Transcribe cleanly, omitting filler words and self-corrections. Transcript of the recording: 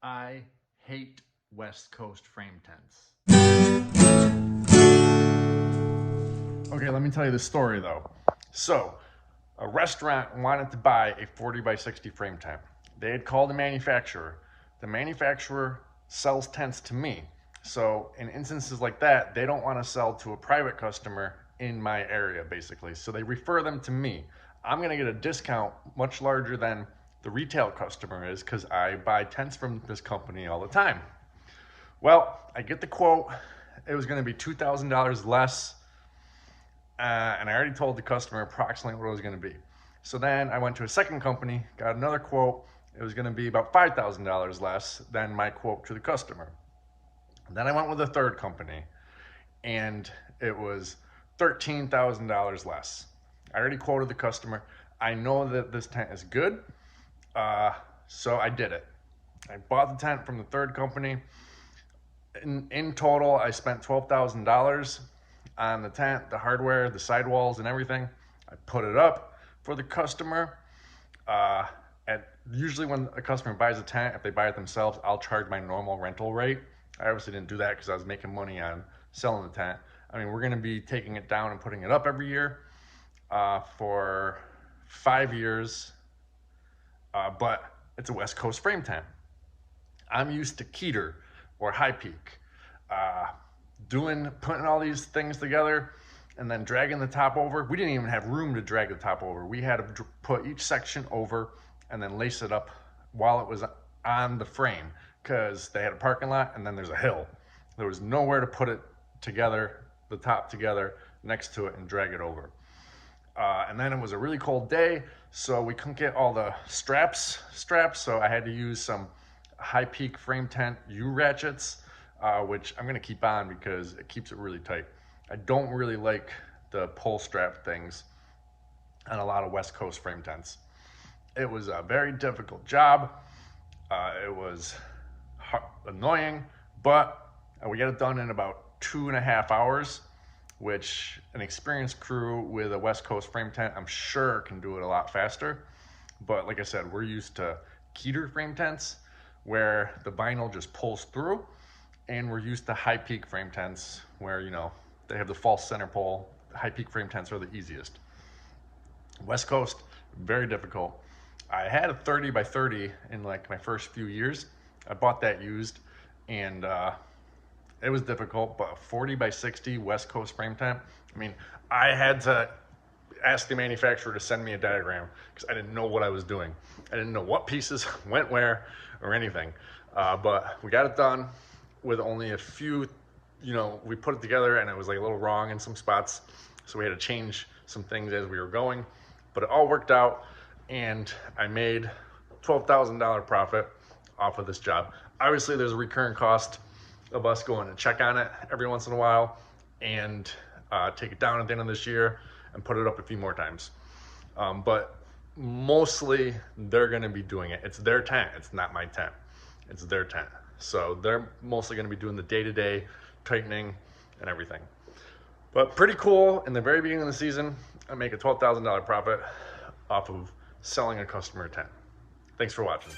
I hate West Coast frame tents. Okay, let me tell you the story though. So, a restaurant wanted to buy a 40 by 60 frame tent. They had called the manufacturer. The manufacturer sells tents to me. So, in instances like that, they don't want to sell to a private customer in my area, basically. So, they refer them to me. I'm going to get a discount much larger than the retail customer is because I buy tents from this company all the time. Well, I get the quote. It was going to be $2,000 less. And I already told the customer approximately what it was going to be. So then I went to a second company, got another quote. It was going to be about $5,000 less than my quote to the customer. Then I went with a third company, and it was $13,000 less. I already quoted the customer. I know that this tent is good, so I did it. I bought the tent from the third company. In total, I spent $12,000 on the tent, the hardware, the sidewalls, and everything. I put it up for the customer. Usually when a customer buys a tent, if they buy it themselves, I'll charge my normal rental rate. I obviously didn't do that because I was making money on selling the tent. I mean, we're going to be taking it down and putting it up every year for 5 years, but it's a West Coast frame tent. I'm used to Keter or High Peak, putting all these things together and then dragging the top over. We didn't even have room to drag the top over. We had to put each section over and then lace it up while it was on the frame because they had a parking lot and then there's a hill. There was nowhere to put it together, the top together next to it and drag it over. And then it was a really cold day, so we couldn't get all the straps, so I had to use some High Peak frame tent U-ratchets, which I'm gonna keep on because it keeps it really tight. I don't really like the pull strap things on a lot of West Coast frame tents. It was a very difficult job. It was annoying, but we got it done in about 2.5 hours, which an experienced crew with a West Coast frame tent, I'm sure can do it a lot faster. But like I said, we're used to Keter frame tents where the vinyl just pulls through, and we're used to High Peak frame tents where, they have the false center pole. High Peak frame tents are the easiest. West Coast, very difficult. I had a 30 by 30 in like my first few years. I bought that used, and it was difficult, but a 40 by 60 West Coast frame tent, I mean, I had to ask the manufacturer to send me a diagram because I didn't know what I was doing. I didn't know what pieces went where or anything, but we got it done with only a few, we put it together and it was like a little wrong in some spots, so we had to change some things as we were going, but it all worked out, and I made $12,000 profit off of this job. Obviously, there's a recurring cost of us going to check on it every once in a while and take it down at the end of this year and put it up a few more times. But mostly they're going to be doing it. It's their tent. It's not my tent. It's their tent. So they're mostly going to be doing the day-to-day tightening and everything. But pretty cool. In the very beginning of the season, I make a $12,000 profit off of selling a customer a tent. Thanks for watching.